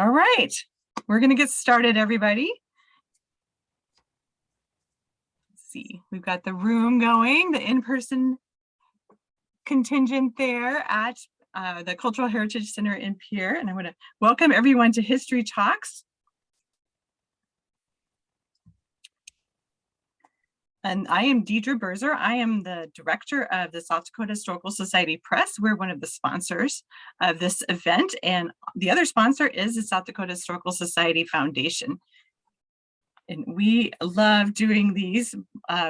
All right, we're going to get started, everybody. Let's see, we've got the room going, the in-person contingent there at the Cultural Heritage Center in Pierre, and I want to welcome everyone to History Talks. And I am Deidre Berzer. I am the director of the South Dakota Historical Society Press. We're one of the sponsors of this event, and the other sponsor is the South Dakota Historical Society Foundation. And we love doing these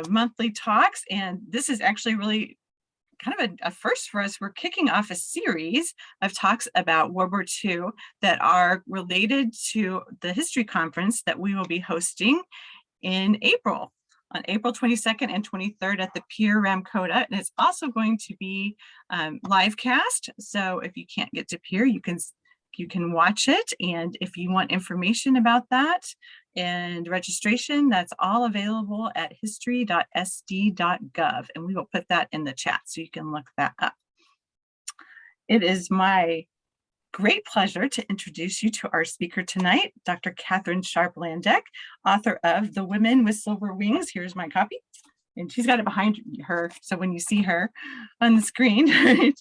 monthly talks, and this is actually really kind of a first for us. We're kicking off a series of talks about World War II that are related to the history conference that we will be hosting in April. On April 22nd and 23rd at the Pierre Ramkota, and it's also going to be live cast. So if you can't get to Pierre, you can watch it. And if you want information about that and registration, that's all available at history.sd.gov, and we will put that in the chat so you can look that up. It is my great pleasure to introduce you to our speaker tonight, Dr. Katherine Sharp Landdeck, author of The Women with Silver Wings. Here's my copy, and she's got it behind her, so when you see her on the screen, right?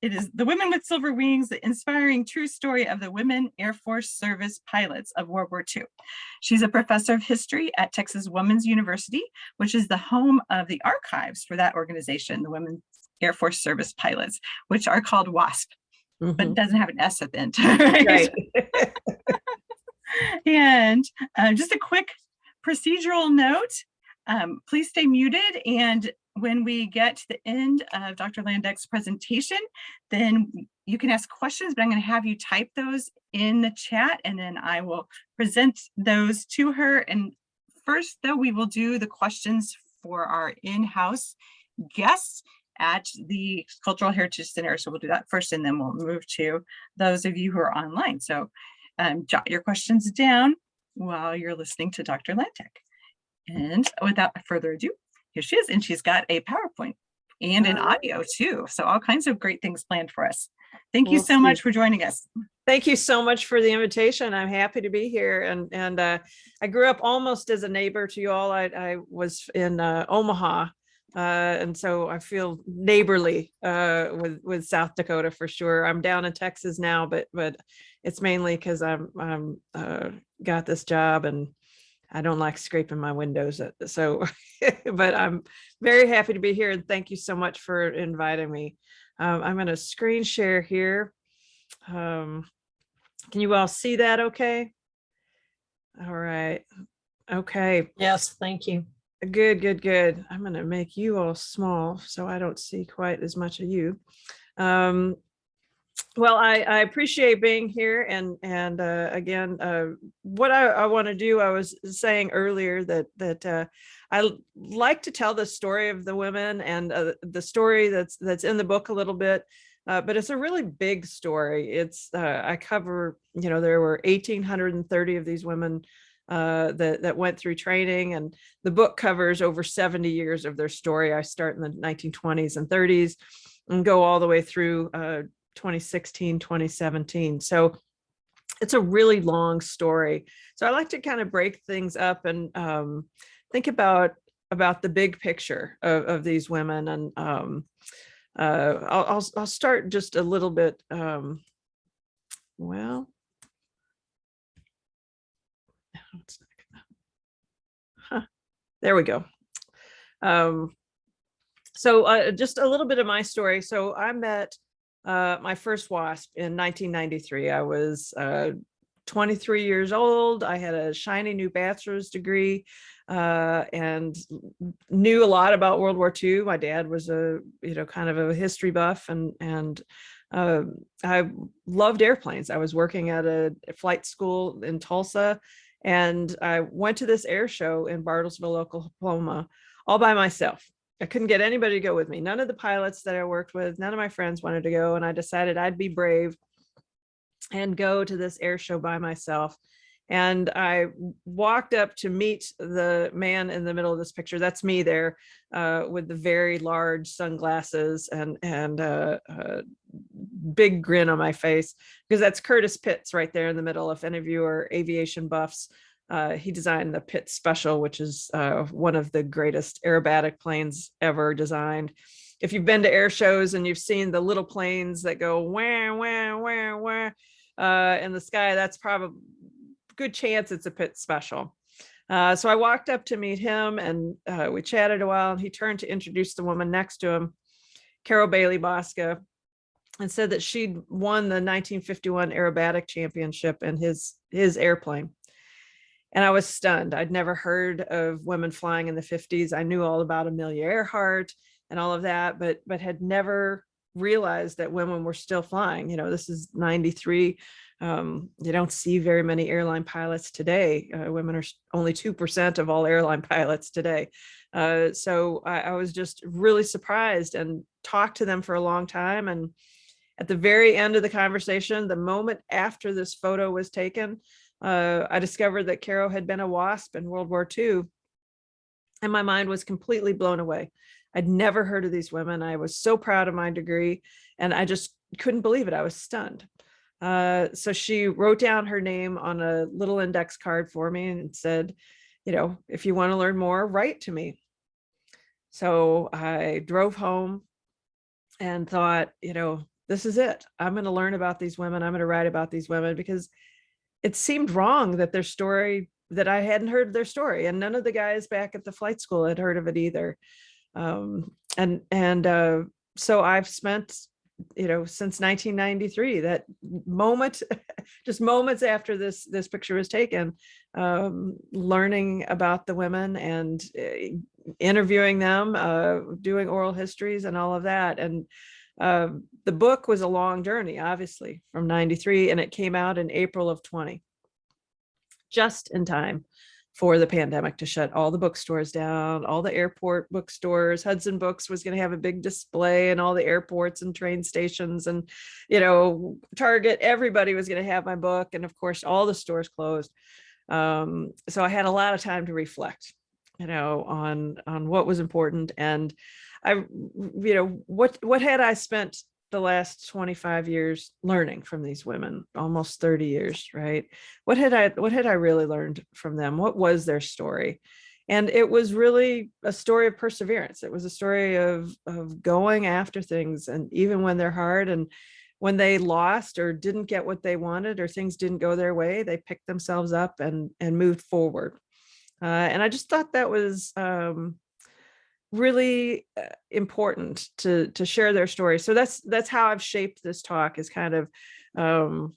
It is The Women with Silver Wings, the inspiring true story of the Women Airforce Service Pilots of World War II. She's a professor of history at Texas Women's University, which is the home of the archives for that organization, the Women Airforce Service Pilots, which are called WASP. But it doesn't have an S at the end. Right. And just a quick procedural note, please stay muted. And when we get to the end of Dr. Landdeck's presentation, then you can ask questions, but I'm going to have you type those in the chat, and then I will present those to her. And first, though, we will do the questions for our in-house guests at the Cultural Heritage Center. So we'll do that first, and then we'll move to those of you who are online. So jot your questions down while you're listening to Dr. Landdeck. And without further ado, here she is, and she's got a PowerPoint and an audio too. So all kinds of great things planned for us. Thank you so much for joining us. Thank you so much for the invitation. I'm happy to be here. And I grew up almost as a neighbor to you all. I was in Omaha. And so I feel neighborly with South Dakota for sure. I'm down in Texas now, but it's mainly because I'm got this job and I don't like scraping my windows. So, but I'm very happy to be here, and thank you so much for inviting me. I'm going to screen share here. Can you all see that? Okay. All right. Okay. Yes, thank you. Good. I'm going to make you all small so I don't see quite as much of you. Well, I appreciate being here. And again, what I want to do, I was saying earlier that I like to tell the story of the women and the story that's in the book a little bit. But it's a really big story. It's I cover, there were 1,830 of these women that went through training, and the book covers over 70 years of their story. I start in the 1920s and 30s and go all the way through 2016, 2017. So it's a really long story. So I like to kind of break things up and think about the big picture of these women. And I'll start just a little bit. Well, it's not gonna, there we go. So just a little bit of my story. So I met my first WASP in 1993. I was 23 years old. I had a shiny new bachelor's degree and knew a lot about World War II. My dad was kind of a history buff, and I loved airplanes. I was working at a flight school in Tulsa, and I went to this air show in Bartlesville, Oklahoma, all by myself. I couldn't get anybody to go with me. None of the pilots that I worked with, none of my friends wanted to go. And I decided I'd be brave and go to this air show by myself. And I walked up to meet the man in the middle of this picture. That's me there with the very large sunglasses and big grin on my face, because that's Curtis Pitts right there in the middle. If any of you are aviation buffs, he designed the Pitts Special, which is one of the greatest aerobatic planes ever designed. If you've been to air shows and you've seen the little planes that go wah, wah, wah, wah, in the sky, that's probably good chance it's a Pitts Special. So I walked up to meet him, and we chatted a while, and he turned to introduce the woman next to him, Carol Bailey Bosca, and said that she'd won the 1951 aerobatic championship in his airplane. And I was stunned. I'd never heard of women flying in the 50s. I knew all about Amelia Earhart and all of that, but had never realized that women were still flying. You know, this is 93. You don't see very many airline pilots today. Women are only 2% of all airline pilots today. So I was just really surprised and talked to them for a long time. And at the very end of the conversation, the moment after this photo was taken, I discovered that Carol had been a WASP in World War II. And my mind was completely blown away. I'd never heard of these women. I was so proud of my degree, and I just couldn't believe it. I was stunned. So she wrote down her name on a little index card for me and said, you know, if you want to learn more, write to me. So I drove home and thought, you know, this is it. I'm going to learn about these women. I'm going to write about these women, because it seemed wrong that their story, that I hadn't heard their story, and none of the guys back at the flight school had heard of it either. So I've spent, you know, since 1993, that moment, just moments after this picture was taken, learning about the women and interviewing them, doing oral histories and all of that. And the book was a long journey, obviously, from 93, and it came out in April of 20, just in time for the pandemic to shut all the bookstores down, all the airport bookstores. Hudson Books was going to have a big display in all the airports and train stations, and, you know, Target, everybody was going to have my book. And of course, all the stores closed. So I had a lot of time to reflect, you know, on what was important. And I, you know, what had I spent the last 25 years learning from these women, almost 30 years, right? What had I really learned from them? What was their story? And it was really a story of perseverance. It was a story of going after things, and even when they're hard, and when they lost or didn't get what they wanted, or things didn't go their way, they picked themselves up and moved forward. And I just thought that was really important to share their story. So that's how I've shaped this talk, is kind of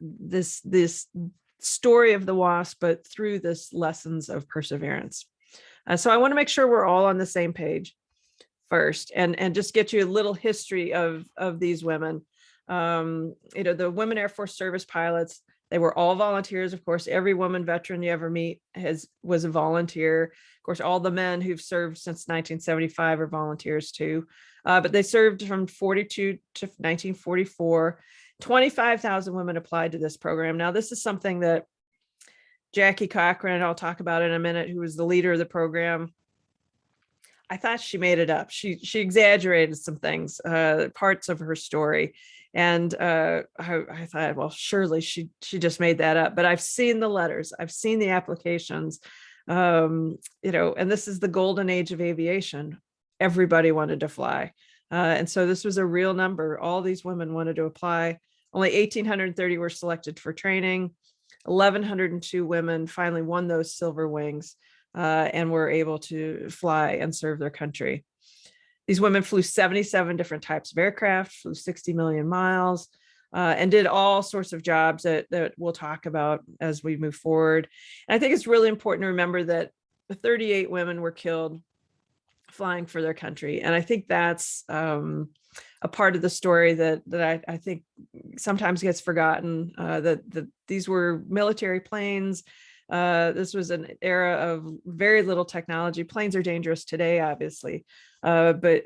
this story of the WASP, but through this lessons of perseverance. So I want to make sure we're all on the same page first, and just get you a little history of these women. You know, the Women Air Force Service Pilots, they were all volunteers. Of course, every woman veteran you ever meet was a volunteer. Of course, all the men who've served since 1975 are volunteers too. But they served from 42 to 1944. 25,000 women applied to this program. Now, this is something that Jackie Cochran, I'll talk about in a minute, who was the leader of the program, I thought she made it up. She exaggerated some things, parts of her story. And I thought, well, surely she just made that up. But I've seen the letters, I've seen the applications, you know, and this is the golden age of aviation. Everybody wanted to fly. And so this was a real number. All these women wanted to apply. Only 1,830 were selected for training. 1,102 women finally won those silver wings and were able to fly and serve their country. These women flew 77 different types of aircraft, flew 60 million miles, and did all sorts of jobs that we'll talk about as we move forward. And I think it's really important to remember that 38 women were killed flying for their country. And I think that's a part of the story that I think sometimes gets forgotten, that these were military planes. This was an era of very little technology. Planes are dangerous today, obviously, but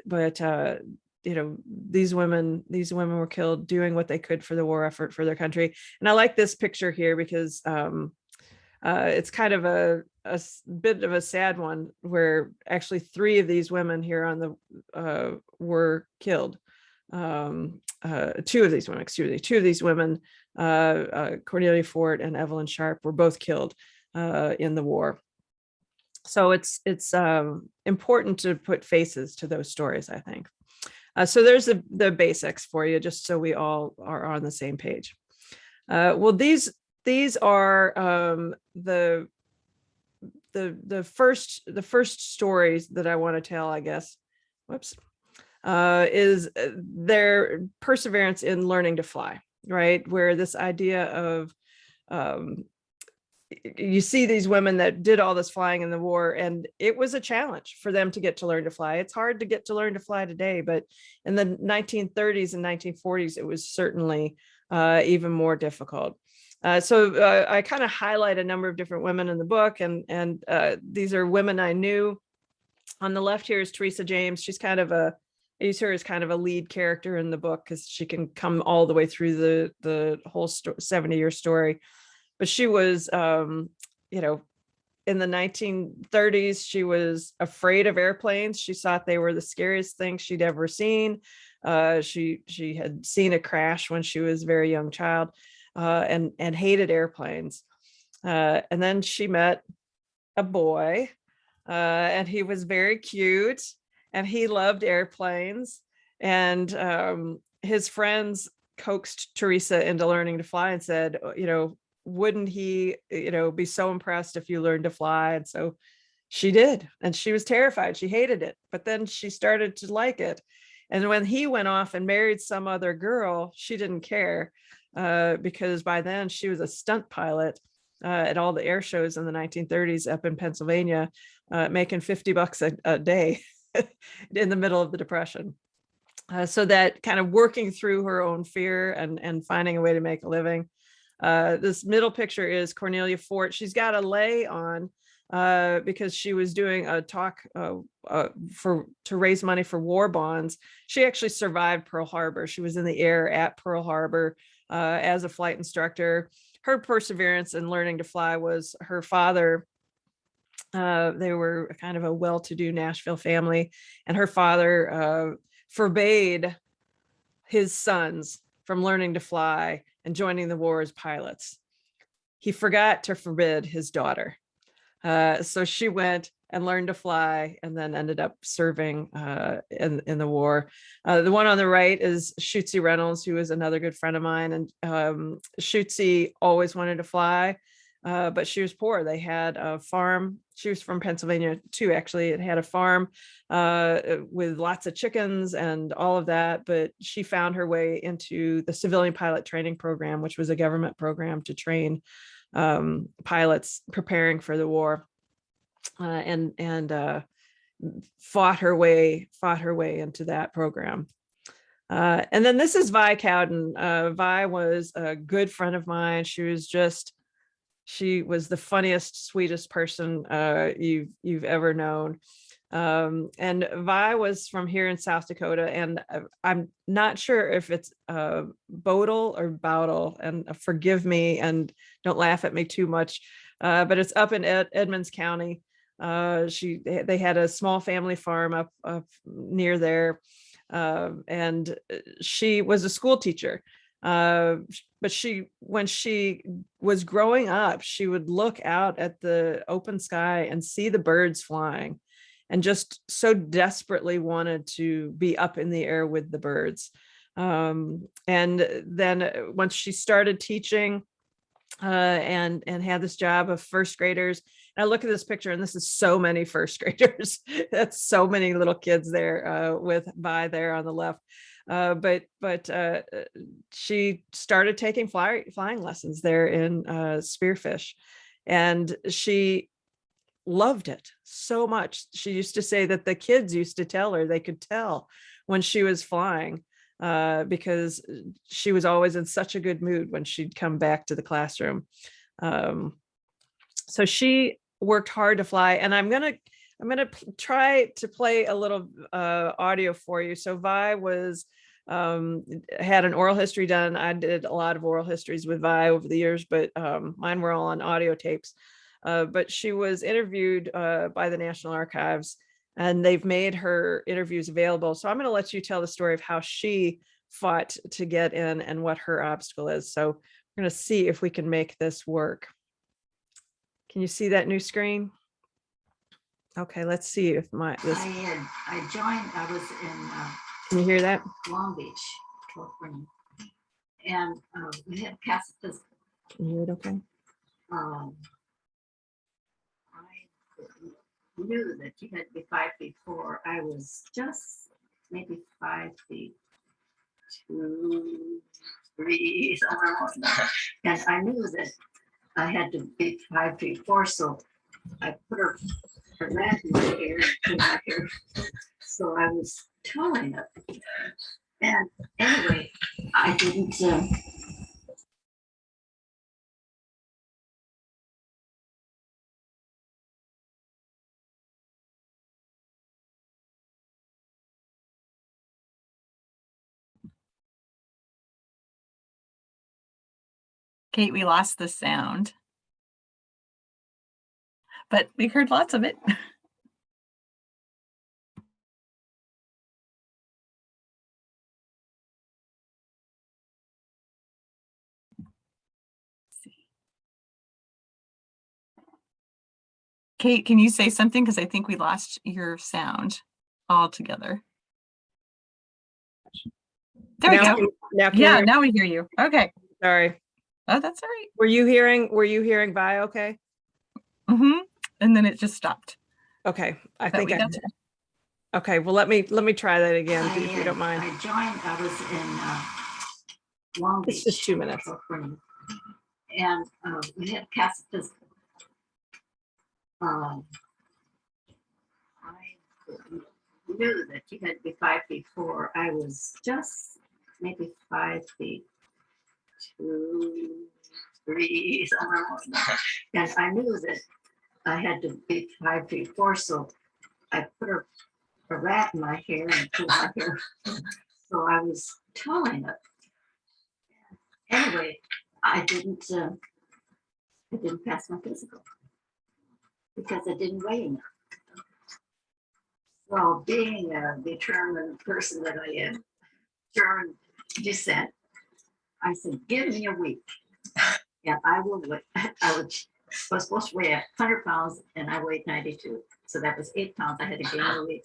you know, these women were killed doing what they could for the war effort for their country. And I like this picture here because it's kind of a bit of a sad one, where actually 3 of these women here on the were killed two of these women, Cornelia Fort and Evelyn Sharp, were both killed in the war. So it's important to put faces to those stories, I think. So there's the basics for you, just so we all are on the same page. Well, these are the first stories that I want to tell, I guess. Whoops. Is their perseverance in learning to fly, right? Where this idea of you see these women that did all this flying in the war, and it was a challenge for them to get to learn to fly. It's hard to get to learn to fly today, but in the 1930s and 1940s, it was certainly even more difficult. So I kind of highlight a number of different women in the book, and these are women I knew. On the left here is Teresa James. She's kind of I use her as kind of a lead character in the book because she can come all the way through the whole 70-year story. But she was, in the 1930s, she was afraid of airplanes. She thought they were the scariest thing she'd ever seen. She had seen a crash when she was a very young child, and hated airplanes. And then she met a boy, and he was very cute, and he loved airplanes. And his friends coaxed Teresa into learning to fly and said, wouldn't he, be so impressed if you learned to fly? And so she did, and she was terrified. She hated it, but then she started to like it. And when he went off and married some other girl, she didn't care, because by then she was a stunt pilot at all the air shows in the 1930s up in Pennsylvania, making $50 a day in the middle of the Depression. So that kind of working through her own fear and finding a way to make a living. This middle picture is Cornelia Fort. She's got a lei on because she was doing a talk to raise money for war bonds. She actually survived Pearl Harbor. She was in the air at Pearl Harbor as a flight instructor. Her perseverance in learning to fly was her father. They were kind of a well-to-do Nashville family, and her father forbade his sons from learning to fly and joining the war as pilots. He forgot to forbid his daughter. So she went and learned to fly and then ended up serving in the war. The one on the right is Schutzey Reynolds, who is another good friend of mine. And Schutzey always wanted to fly, but she was poor. They had a farm. She was from Pennsylvania too, actually. It had a farm with lots of chickens and all of that, but she found her way into the civilian pilot training program, which was a government program to train pilots preparing for the war, and fought her way into that program. And then this is Vi Cowden. Vi was a good friend of mine. She was the funniest, sweetest person you've ever known. And Vi was from here in South Dakota, and I'm not sure if it's Bodle or Bowdle, and forgive me and don't laugh at me too much, but it's up in Edmonds County. They had a small family farm up near there, and she was a school teacher. But when she was growing up, she would look out at the open sky and see the birds flying, and just so desperately wanted to be up in the air with the birds. And then once she started teaching and had this job of first graders, and I look at this picture, and this is so many first graders. That's so many little kids there with Vi there on the left. But she started taking flying lessons there in Spearfish, and she loved it so much. She used to say that the kids used to tell her they could tell when she was flying, because she was always in such a good mood when she'd come back to the classroom. So she worked hard to fly, and I'm gonna try to play a little audio for you. So Vi had an oral history done. I did a lot of oral histories with Vi over the years, but mine were all on audio tapes. But she was interviewed by the National Archives and they've made her interviews available. So I'm going to let you tell the story of how she fought to get in and what her obstacle is. So we're going to see if we can make this work. Can you see that new screen? Okay, let's see if I joined, I was in can you hear that? Long Beach, California, and we had pacifist. Can you hear it okay? I knew that you had to be 5 feet 4. I was just maybe 5 feet 2, 3, somewhere along there. And I knew that I had to be 5 feet 4, so I put a rat in my hair, so I was towing it. And anyway, I didn't. Kate, we lost the sound, but we heard lots of it. Kate, can you say something? Because I think we lost your sound altogether. There we go. Yeah, now we hear you. Okay. Sorry. Oh, that's all right. Were you hearing Vi okay? Mm-hmm. And then it just stopped. Okay. I think okay. Well, let me try that again if you don't mind. I was in Long Beach. It's just 2 minutes. And we had pacifist. I knew that you had to be 5 feet 4. I was just maybe 5 feet 2, 3, somewhere along there. And I knew that I had to be 5 feet 4, so I put a rat in my hair and pulled my hair. So I was towing it. Anyway, I didn't pass my physical because I didn't weigh enough. Well, being a determined person that I am, German descent, I said, give me a week and I will weigh. was supposed to weigh 100 pounds and I weighed 92. So that was 8 pounds I had to gain a week.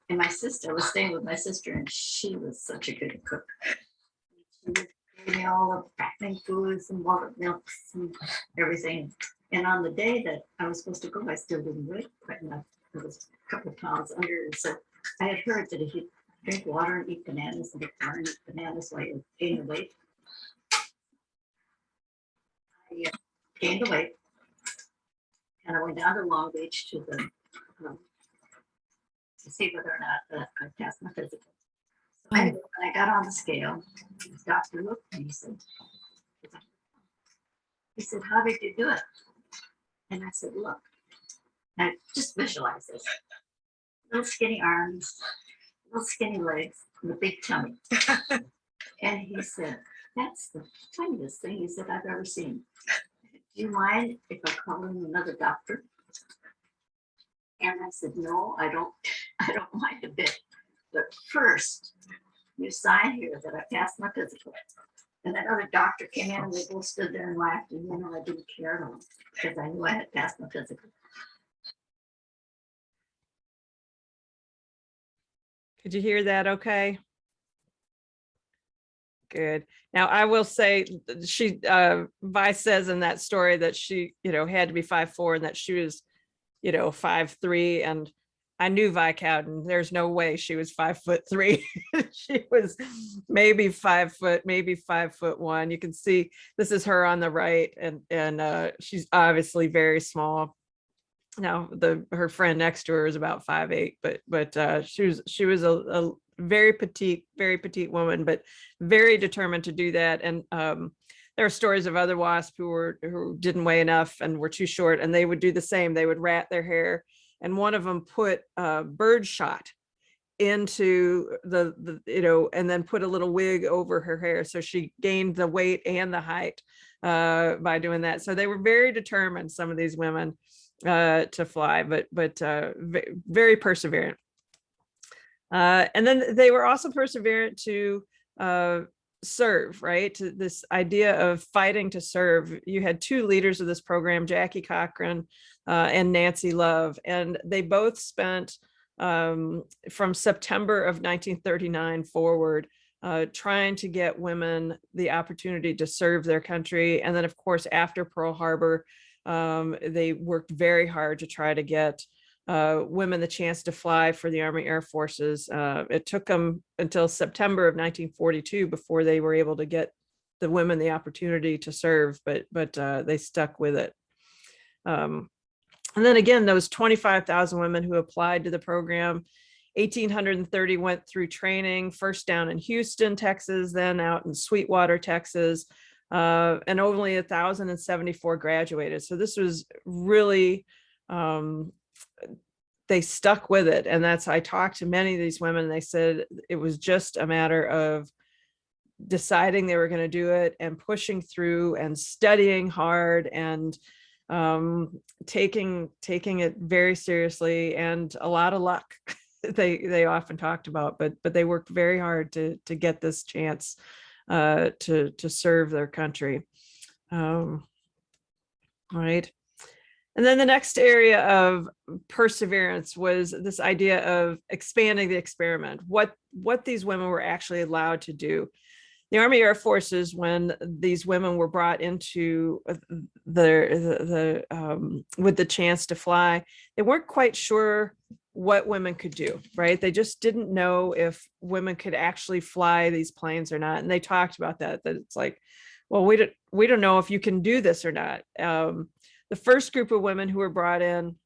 And my sister, I was staying with my sister and she was such a good cook. She would give me all the fattening foods and water milks and everything. And on the day that I was supposed to go, I still didn't weigh quite enough. I was a couple of pounds under. So I had heard that if you drink water and eat bananas and get water and eat bananas while you gain the weight. I gained the weight. And I went down to Long Beach to the to see whether or not I passed my physical. So anyway, when I got on the scale, the doctor looked at me and he said, how did you do it? And I said, look, I just visualize this. Little skinny arms, little skinny legs, and a big tummy. And he said, that's the funniest thing he said I've ever seen. Do you mind if I call in another doctor? And I said, no, I don't mind a bit. But first, you sign here that I passed my physical. And that other doctor came in and they both stood there and laughed. And you know, I didn't care at all because I knew I had passed my physical. Could you hear that okay? Good. Now I will say she Vi says in that story that she, had to be 5'4" and that she was, 5'3", and I knew Vi Cowden. There's no way she was 5'3". She was maybe 5 foot, maybe 5'1". You can see this is her on the right, and she's obviously very small. Now her friend next to her is about 5'8", but she was a very petite woman, but very determined to do that. And there are stories of other WASP who didn't weigh enough and were too short, and they would do the same. They would rat their hair, and one of them put bird shot into the and then put a little wig over her hair, so she gained the weight and the height by doing that. So they were very determined, some of these women. to fly, but very perseverant. And then they were also perseverant to serve, right? To this idea of fighting to serve. You had two leaders of this program, Jackie Cochran and Nancy Love, and they both spent from September of 1939 forward trying to get women the opportunity to serve their country. And then, of course, after Pearl Harbor, they worked very hard to try to get women the chance to fly for the Army Air Forces. It took them until September of 1942 before they were able to get the women the opportunity to serve, but they stuck with it. And then again, those 25,000 women who applied to the program, 1,830 went through training, first down in Houston, Texas, then out in Sweetwater, Texas, and only 1,074 graduated. So this was really, they stuck with it. And I talked to many of these women, and they said it was just a matter of deciding they were going to do it and pushing through and studying hard and taking it very seriously, and a lot of luck. They often talked about, but they worked very hard to get this chance to serve their country. Right. And then the next area of perseverance was this idea of expanding the experiment, what these women were actually allowed to do. The Army Air Forces, when these women were brought into with the chance to fly, they weren't quite sure what women could do, right? They just didn't know if women could actually fly these planes or not. And they talked about that it's like, well, we don't know if you can do this or not. The first group of women who were brought in,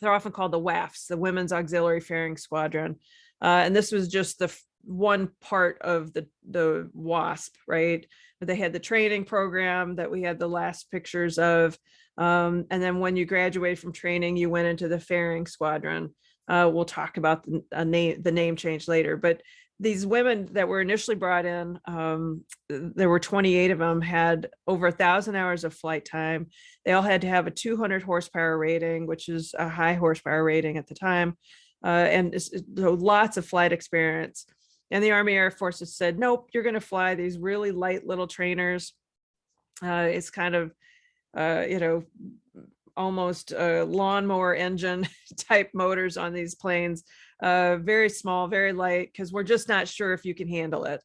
they're often called the WAFs, the Women's Auxiliary Faring Squadron. And this was just the one part of the WASP, right? They had the training program that we had the last pictures of. And then when you graduated from training, you went into the Faring Squadron. We'll talk about the name change later. But these women that were initially brought in, there were 28 of them, had over 1,000 hours of flight time. They all had to have a 200 horsepower rating, which is a high horsepower rating at the time, and lots of flight experience. And the Army Air Forces said, nope, you're going to fly these really light little trainers. It's kind of, almost lawnmower engine type motors on these planes. Very small, very light, because we're just not sure if you can handle it.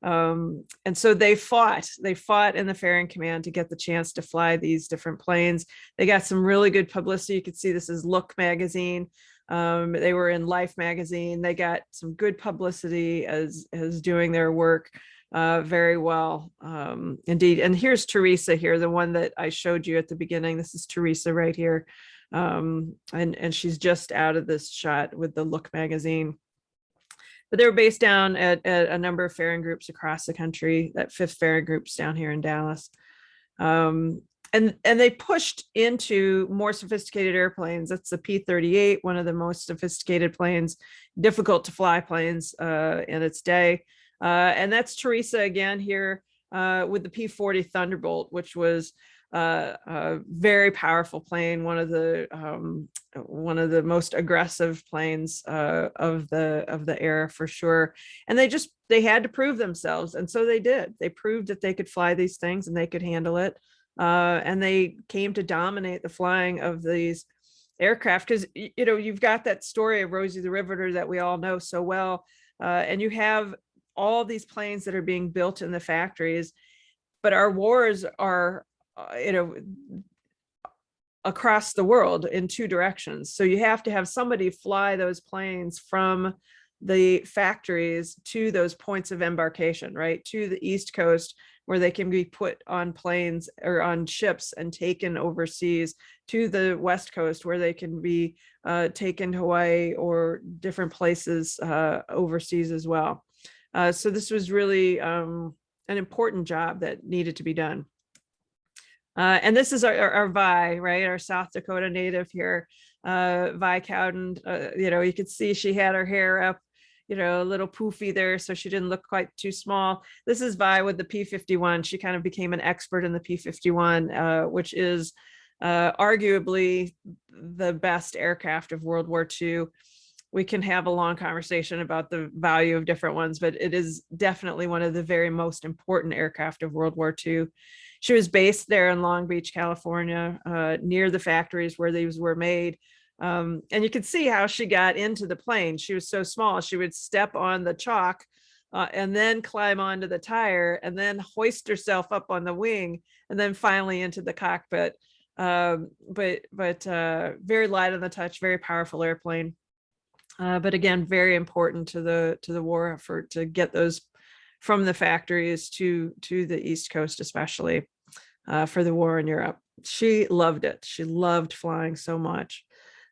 And so they fought in the Faring Command to get the chance to fly these different planes. They got some really good publicity. You could see this is Look magazine. They were in Life magazine. They got some good publicity as doing their work very well, indeed. And here's Teresa here, the one that I showed you at the beginning. This is Teresa right here. And she's just out of this shot with the Look magazine. But they were based down at a number of faring groups across the country. That 5th faring group's down here in Dallas. And they pushed into more sophisticated airplanes. That's the P-38, one of the most sophisticated planes, difficult to fly planes in its day. And that's Teresa again here with the P-40 Thunderbolt, which was a very powerful plane, one of the most aggressive planes of the era for sure. And they had to prove themselves, and so they did. They proved that they could fly these things and they could handle it. And they came to dominate the flying of these aircraft, because you've got that story of Rosie the Riveter that we all know so well, and you have all these planes that are being built in the factories, but our wars are across the world in 2 directions. So you have to have somebody fly those planes from the factories to those points of embarkation, right, to the East Coast, where they can be put on planes or on ships and taken overseas, to the West Coast, where they can be taken to Hawaii or different places overseas as well. So this was really an important job that needed to be done. And this is our Vi, right? Our South Dakota native here, Vi Cowden. You could see she had her hair up, a little poofy there, so she didn't look quite too small. This is Vi with the P-51. She kind of became an expert in the P-51, which is arguably the best aircraft of World War II. We can have a long conversation about the value of different ones, but it is definitely one of the very most important aircraft of World War II. She was based there in Long Beach, California, near the factories where these were made. And you can see how she got into the plane. She was so small, she would step on the chalk and then climb onto the tire and then hoist herself up on the wing and then finally into the cockpit. But very light on the touch, very powerful airplane. But again, very important to the war effort to get those from the factories to the East Coast, especially for the war in Europe. She loved it. She loved flying so much.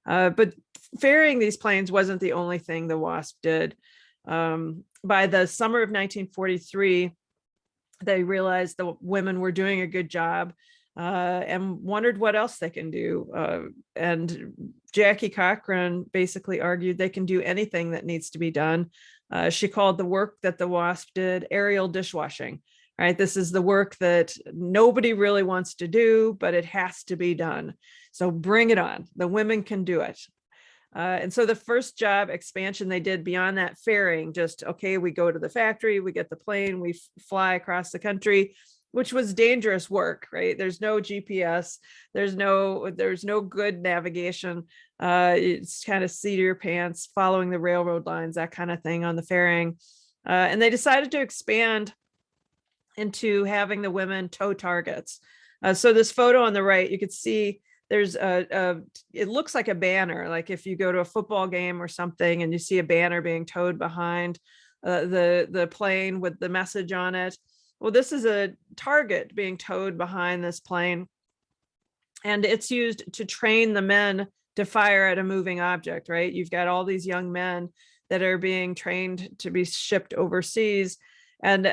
But ferrying these planes wasn't the only thing the WASP did. By the summer of 1943, they realized the women were doing a good job and wondered what else they can do. And Jackie Cochran basically argued they can do anything that needs to be done. She called the work that the WASP did aerial dishwashing, right? This is the work that nobody really wants to do, but it has to be done. So bring it on. The women can do it. And so the first job expansion they did beyond that ferrying, just, okay, we go to the factory, we get the plane, we fly across the country, which was dangerous work, right? There's no GPS, there's no good navigation. It's kind of seat of your pants, following the railroad lines, that kind of thing on the ferrying. And they decided to expand into having the women tow targets. So this photo on the right, you could see there's it looks like a banner, like if you go to a football game or something and you see a banner being towed behind the plane with the message on it. Well, this is a target being towed behind this plane, and it's used to train the men to fire at a moving object, right? You've got all these young men that are being trained to be shipped overseas and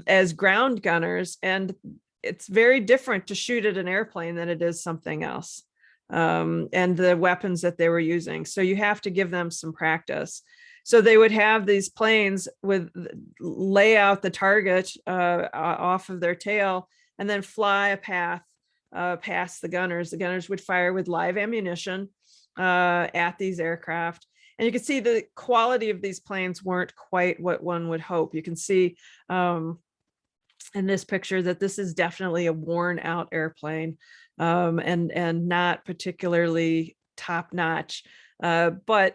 as ground gunners, and it's very different to shoot at an airplane than it is something else, and the weapons that they were using. So you have to give them some practice. So they would have these planes with lay out the target off of their tail and then fly a path past the gunners. The gunners would fire with live ammunition at these aircraft. And you can see the quality of these planes weren't quite what one would hope. You can see in this picture that this is definitely a worn out airplane and not particularly top notch. But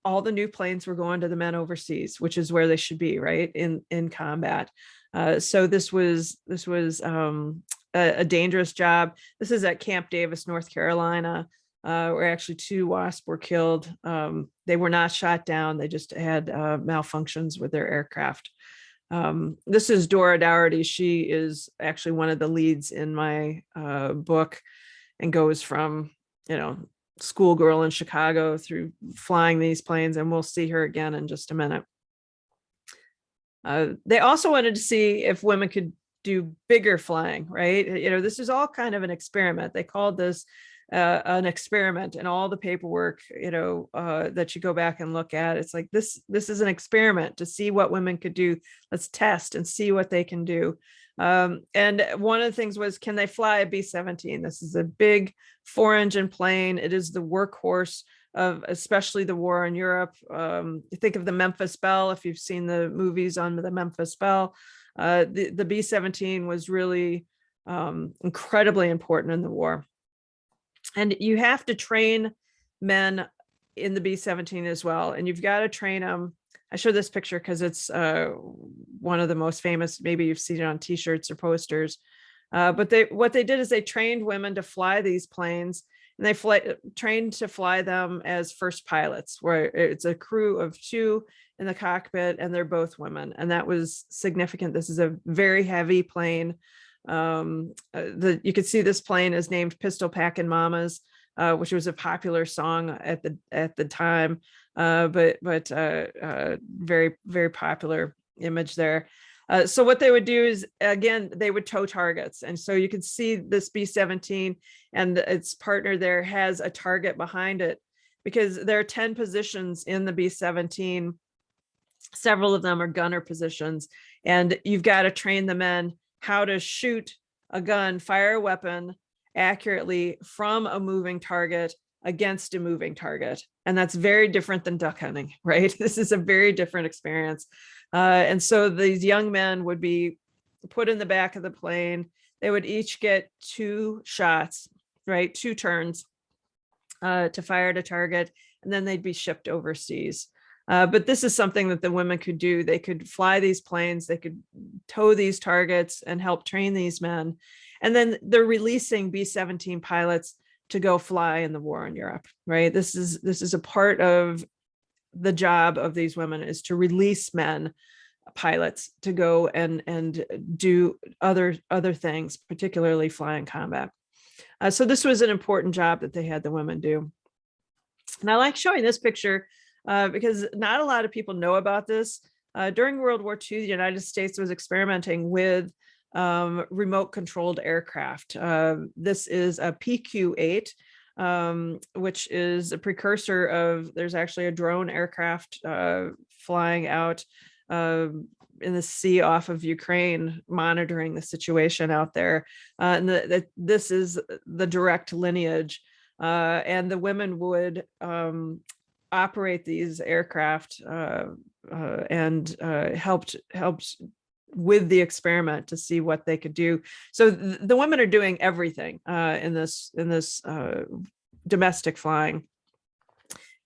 all the new planes were going to the men overseas, which is where they should be, right? In combat. So this was a dangerous job. This is at Camp Davis, North Carolina, where actually 2 WASP were killed. They were not shot down. They just had malfunctions with their aircraft. This is Dora Dougherty. She is actually one of the leads in my book and goes from, schoolgirl in Chicago through flying these planes, and we'll see her again in just a minute. They also wanted to see if women could do bigger flying, right? This is all kind of an experiment. They called this an experiment, and all the paperwork, that you go back and look at, it's like this is an experiment to see what women could do. Let's test and see what they can do. And one of the things was, can they fly a B-17? This is a big 4-engine plane. It is the workhorse of especially the war in Europe. You think of the Memphis Belle, if you've seen the movies on the Memphis Belle. The B-17 was really incredibly important in the war. And you have to train men in the B-17 as well. And you've got to train them. I show this picture because it's one of the most famous, maybe you've seen it on t-shirts or posters. But what they did is they trained women to fly these planes, and they trained to fly them as first pilots, where it's a crew of 2 in the cockpit, and they're both women. And that was significant. This is a very heavy plane. You could see this plane is named Pistol Packin' Mamas, which was a popular song at the time, but very, very popular image there. So what they would do is, again, they would tow targets. And so you can see this B-17 and its partner there has a target behind it, because there are 10 positions in the B-17. Several of them are gunner positions, and you've got to train the men how to shoot a gun, fire a weapon accurately from a moving target against a moving target. And that's very different than duck hunting, right? This is a very different experience. And so these young men would be put in the back of the plane. They would each get 2 shots, right? 2 turns to fire at a target, and then they'd be shipped overseas. But this is something that the women could do. They could fly these planes, they could tow these targets and help train these men. And then they're releasing B-17 pilots to go fly in the war in Europe, right? This is a part of the job of these women, is to release men, pilots, to go and do other things, particularly fly in combat. So this was an important job that they had the women do. And I like showing this picture because not a lot of people know about this. During World War II, the United States was experimenting with remote controlled aircraft. This is a PQ-8, which is a precursor of, there's actually a drone aircraft flying out in the sea off of Ukraine, monitoring the situation out there. And this is the direct lineage. And the women would operate these aircraft and helped with the experiment to see what they could do. So the women are doing everything in this domestic flying.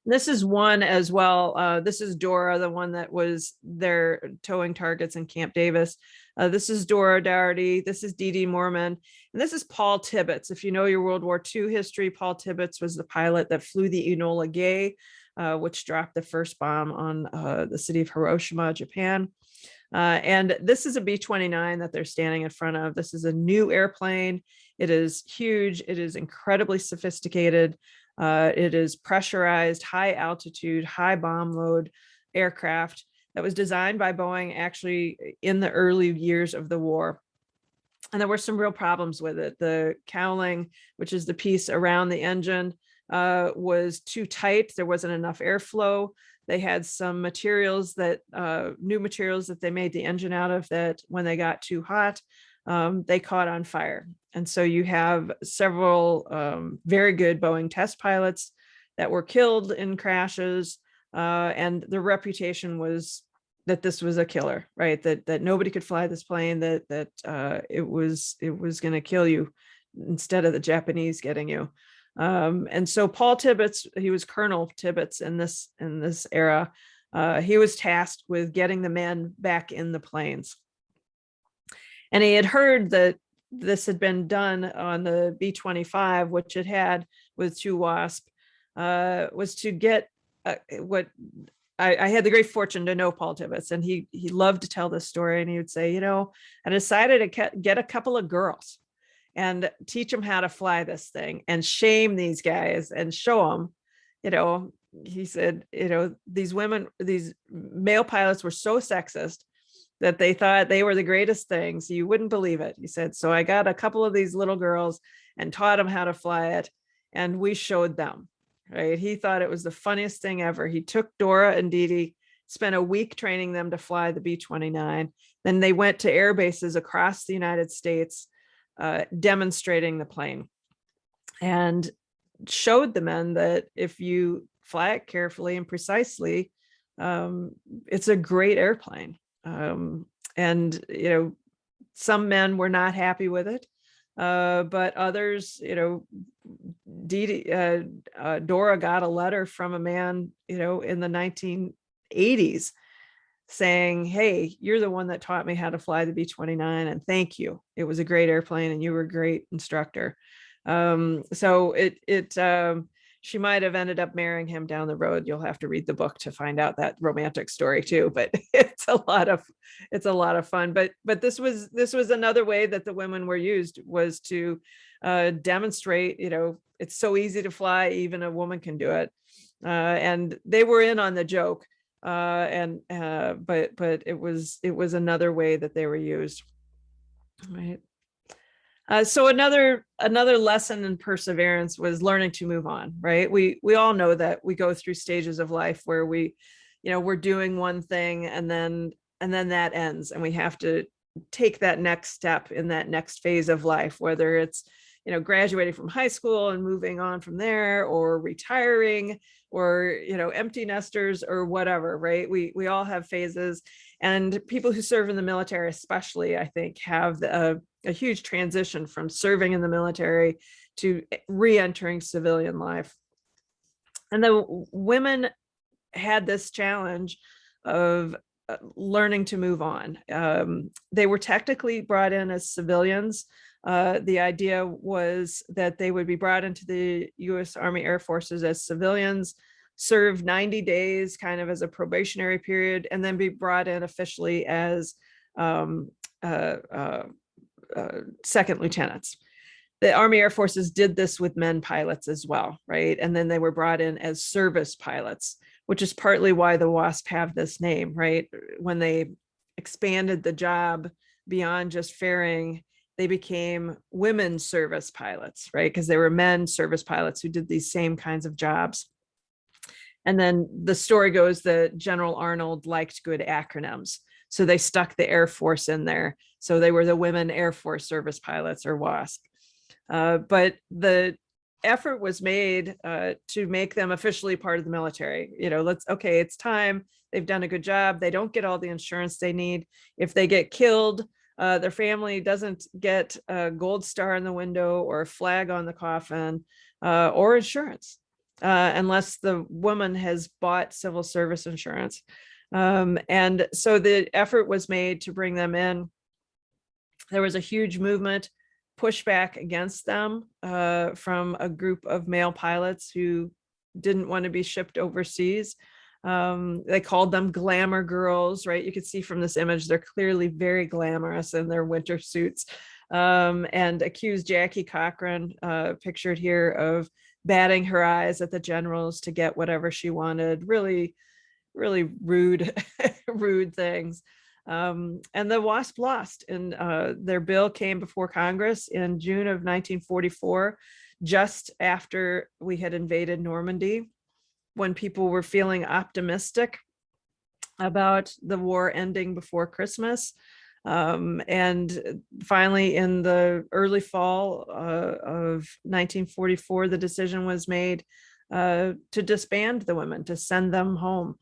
This is one as well. This is Dora, the one that was there towing targets in Camp Davis. This is Dora Dougherty. This is Dee Dee Moorman. And this is Paul Tibbetts. If you know your World War II history, Paul Tibbetts was the pilot that flew the Enola Gay, which dropped the first bomb on the city of Hiroshima, Japan. And this is a B-29 that they're standing in front of. This is a new airplane. It is huge. It is incredibly sophisticated. It is pressurized, high altitude, high bomb load aircraft that was designed by Boeing actually in the early years of the war. And there were some real problems with it. The cowling, which is the piece around the engine, was too tight. There wasn't enough airflow. They had some materials that, new materials that they made the engine out of, that when they got too hot, they caught on fire. And so you have several very good Boeing test pilots that were killed in crashes. And the reputation was that this was a killer, right? That nobody could fly this plane, that it was going to kill you instead of the Japanese getting you. And so Paul Tibbetts, he was Colonel Tibbetts in this era. He was tasked with getting the men back in the planes. And he had heard that this had been done on the B-25, which it had with 2 Wasp, was to get what I had the great fortune to know Paul Tibbetts, and he loved to tell this story. And he would say, I decided to get a couple of girls and teach them how to fly this thing and shame these guys and show them, he said, these male pilots were so sexist that they thought they were the greatest things. You wouldn't believe it. He said, so I got a couple of these little girls and taught them how to fly it. And we showed them, right? He thought it was the funniest thing ever. He took Dora and Dee Dee, spent a week training them to fly the B-29. Then they went to air bases across the United States, demonstrating the plane, and showed the men that if you fly it carefully and precisely, it's a great airplane. And some men were not happy with it, but others, Dora got a letter from a man, in the 1980s saying, hey, you're the one that taught me how to fly the B-29, and thank you. It was a great airplane and you were a great instructor. So she might have ended up marrying him down the road. You'll have to read the book to find out that romantic story too, but it's a lot of fun. But this was another way that the women were used, was to demonstrate, it's so easy to fly, even a woman can do it. And they were in on the joke. But it was another way that they were used, right? So another lesson in perseverance was learning to move on, right? We all know that we go through stages of life where we're doing one thing and then that ends, and we have to take that next step in that next phase of life, whether it's graduating from high school and moving on from there, or retiring, or, empty nesters or whatever, right? We all have phases, and people who serve in the military, especially, I think, have a huge transition from serving in the military to re-entering civilian life. And the women had this challenge of learning to move on. They were technically brought in as civilians. The idea was that they would be brought into the U.S. Army Air Forces as civilians, serve 90 days kind of as a probationary period, and then be brought in officially as second lieutenants. The Army Air Forces did this with men pilots as well, right? And then they were brought in as service pilots, which is partly why the WASP have this name, right? When they expanded the job beyond just ferrying, they became women service pilots, right? Because they were men service pilots who did these same kinds of jobs. And then the story goes that General Arnold liked good acronyms, so they stuck the Air Force in there. So they were the Women Airforce Service Pilots, or WASP. But the effort was made to make them officially part of the military. It's time. They've done a good job. They don't get all the insurance they need. If they get killed, their family doesn't get a gold star in the window or a flag on the coffin or insurance, unless the woman has bought civil service insurance. And so the effort was made to bring them in. There was a huge movement, pushback against them from a group of male pilots who didn't want to be shipped overseas. They called them Glamour Girls, right? You can see from this image, they're clearly very glamorous in their winter suits, and accused Jackie Cochran, pictured here, of batting her eyes at the generals to get whatever she wanted. Really, really rude, rude things. And the WASP lost, and their bill came before Congress in June of 1944, just after we had invaded Normandy, when people were feeling optimistic about the war ending before Christmas. And finally, in the early fall of 1944, the decision was made to disband the women, to send them home,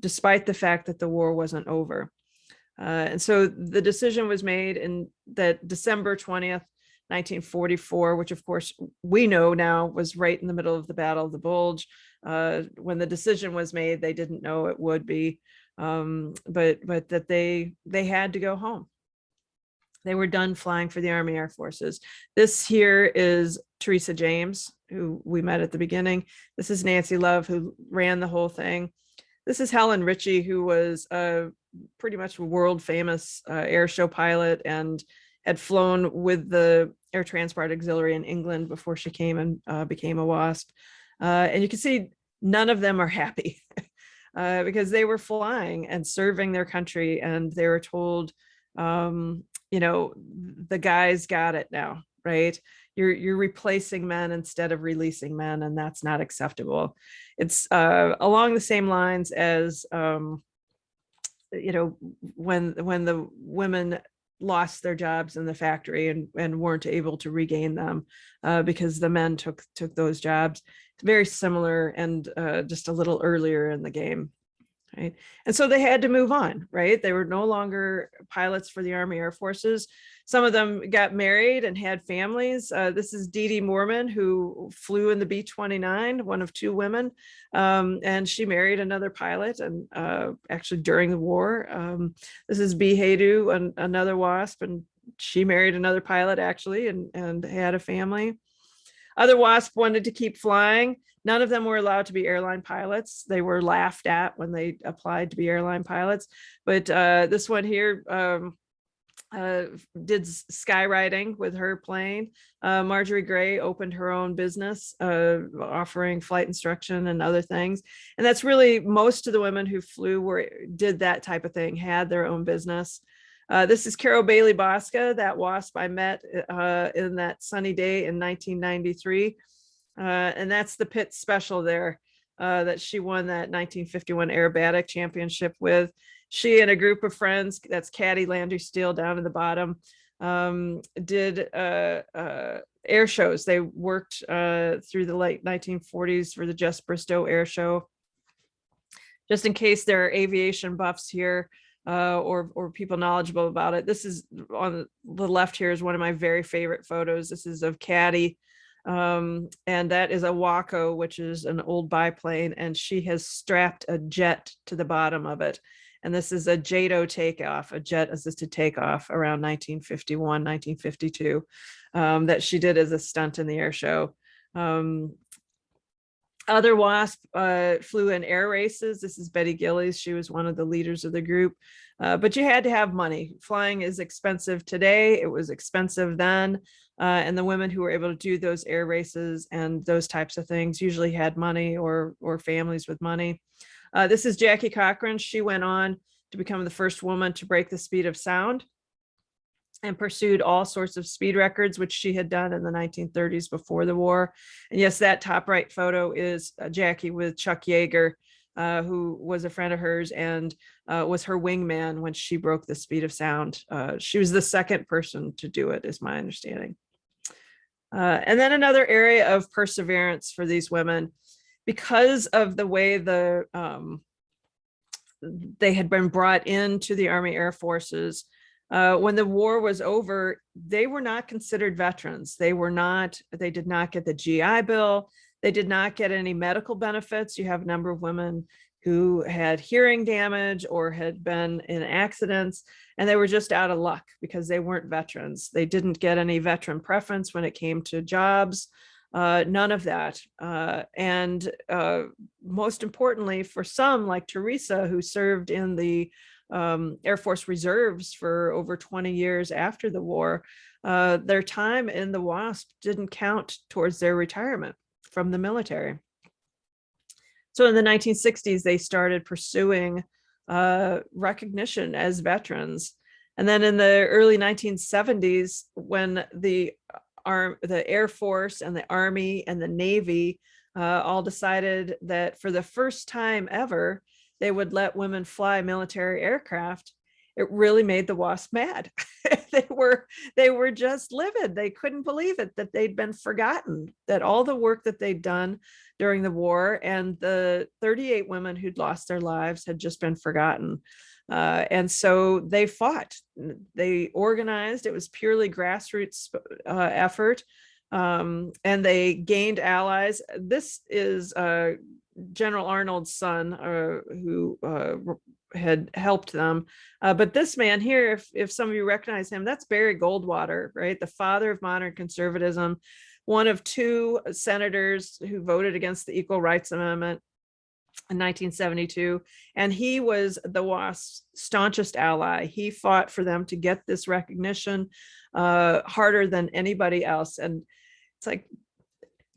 despite the fact that the war wasn't over. And so the decision was made in that December 20th, 1944, which of course we know now was right in the middle of the Battle of the Bulge. When the decision was made, they didn't know it would be, but that they had to go home. They were done flying for the Army Air Forces. This here is Teresa James, who we met at the beginning. This is Nancy Love, who ran the whole thing. This is Helen Ritchie, who was pretty much a world famous air show pilot and had flown with the Air Transport Auxiliary in England before she came and became a WASP. And you can see none of them are happy because they were flying and serving their country, and they were told, the guys got it now, right? You're replacing men instead of releasing men, and that's not acceptable. It's along the same lines as when the women lost their jobs in the factory and weren't able to regain them because the men took those jobs. It's very similar, and just a little earlier in the game, right? And so they had to move on, right? They were no longer pilots for the Army Air Forces. Some of them got married and had families. This is Dee Dee Moorman, who flew in the B-29, one of two women, and she married another pilot, and actually during the war. This is Bee Haydu, another WASP, and she married another pilot actually, and had a family. Other WASP wanted to keep flying. None of them were allowed to be airline pilots. They were laughed at when they applied to be airline pilots. But this one here did skywriting with her plane. Marjorie Gray opened her own business, offering flight instruction and other things. And that's really most of the women who flew did that type of thing, had their own business. This is Carol Bailey Bosca, that WASP I met in that sunny day in 1993. And that's the Pitt Special there that she won that 1951 aerobatic championship with. She and a group of friends, that's Caddy Landry Steele down in the bottom, did air shows. They worked through the late 1940s for the Just Bristow Air Show. Just in case there are aviation buffs here, or people knowledgeable about it. This is on the left here is one of my very favorite photos. This is of Caddy. And that is a Waco, which is an old biplane, and she has strapped a jet to the bottom of it. And this is a JATO takeoff, a jet assisted takeoff around 1951, 1952, that she did as a stunt in the air show. Other WASP flew in air races. This is Betty Gillies. She was one of the leaders of the group, but you had to have money. Flying is expensive today. It was expensive then. And the women who were able to do those air races and those types of things usually had money or families with money. This is Jackie Cochran. She went on to become the first woman to break the speed of sound and pursued all sorts of speed records, which she had done in the 1930s before the war. And yes, that top right photo is Jackie with Chuck Yeager, who was a friend of hers and was her wingman when she broke the speed of sound. She was the second person to do it, is my understanding. And then another area of perseverance for these women, because of the way they had been brought into the Army Air Forces. When the war was over, they were not considered veterans. They did not get the GI Bill. They did not get any medical benefits. You have a number of women who had hearing damage or had been in accidents, and they were just out of luck because they weren't veterans. They didn't get any veteran preference when it came to jobs, none of that. And most importantly, for some like Teresa, who served in the Air Force Reserves for over 20 years after the war, their time in the WASP didn't count towards their retirement from the military. So in the 1960s, they started pursuing recognition as veterans. And then in the early 1970s, when the Air Force and the Army and the Navy all decided that for the first time ever, they would let women fly military aircraft, it really made the WASP mad. they were just livid. They couldn't believe it, that they'd been forgotten, that all the work that they'd done during the war and the 38 women who'd lost their lives had just been forgotten. And so they fought, they organized. It was purely grassroots effort, and they gained allies. This is General Arnold's son, who had helped them. But this man here, if some of you recognize him, that's Barry Goldwater, right? The father of modern conservatism, one of two senators who voted against the Equal Rights Amendment in 1972. And he was the WASP's staunchest ally. He fought for them to get this recognition harder than anybody else. And it's like,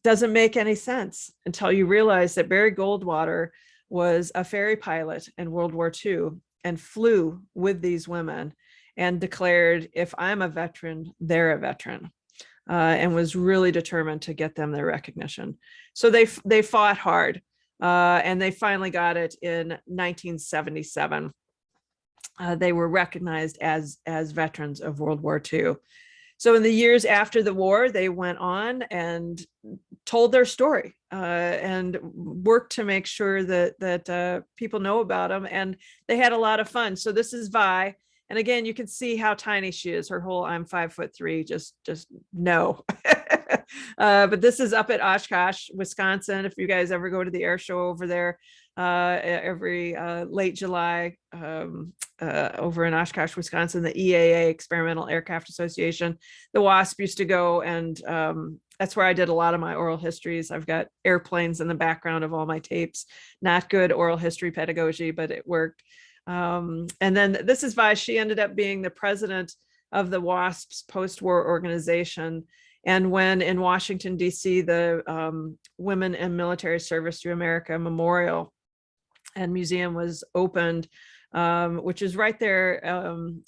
doesn't make any sense until you realize that Barry Goldwater was a ferry pilot in World War II and flew with these women and declared, if I'm a veteran, they're a veteran, and was really determined to get them their recognition. So they fought hard, and they finally got it in 1977. They were recognized as veterans of World War II. So in the years after the war, they went on and told their story and worked to make sure that people know about them. And they had a lot of fun. So this is Vi. And again, you can see how tiny she is. Her whole I'm 5'3", just no. But this is up at Oshkosh, Wisconsin. If you guys ever go to the air show over there, every late July over in Oshkosh, Wisconsin, the EAA, Experimental Aircraft Association, the WASP used to go, and that's where I did a lot of my oral histories. I've got airplanes in the background of all my tapes. Not good oral history pedagogy, but it worked. And then this is Vi. She ended up being the president of the WASP's post-war organization. And when in Washington, D.C., the Women in Military Service to America Memorial and Museum was opened, which is right there